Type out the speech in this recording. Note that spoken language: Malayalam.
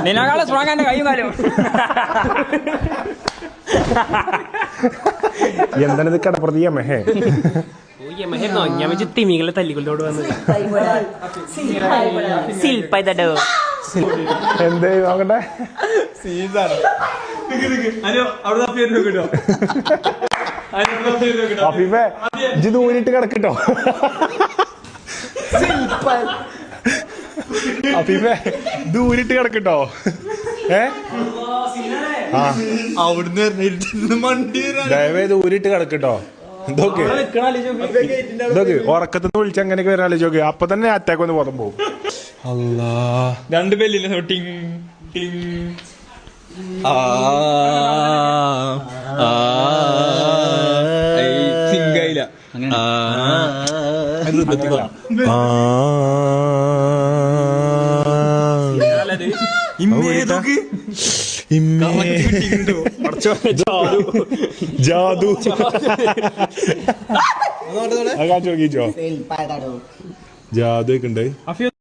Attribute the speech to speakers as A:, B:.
A: നിന്നെക്കാളെ സ്ട്രോങ് എന്റെ കൈയും കാലും.
B: എന്താണിത് കടപ്പുറത്ത് മെഹേ
A: ഞാൻ വെച്ച് തിമികളെ തല്ലിക്കൊണ്ടോട് വന്ന്
B: എന്തേ നോക്കട്ടെ അഫീഫേ ഇജ്ജ് ദൂരിട്ട് കിടക്കട്ടോ. അഫീഫേ ദൂരിട്ട് കിടക്കട്ടോ. ദയവേ ദൂരിട്ട് കിടക്കട്ടോ. ഇതൊക്കെ ഉറക്കത്തുനിന്ന് വിളിച്ച് അങ്ങനെയൊക്കെ വരാൻ ചോക്ക്. അപ്പൊ തന്നെ അറ്റാക്ക് വന്ന് ബോധം പോകും. അല്ലാ
C: രണ്ട് ബെല്ലില്ല ടിങ് ടിങ്. സിംഗായില്ല
B: ജാദു ചോദിച്ചോ ജാദു ഒക്കെ ഉണ്ട്.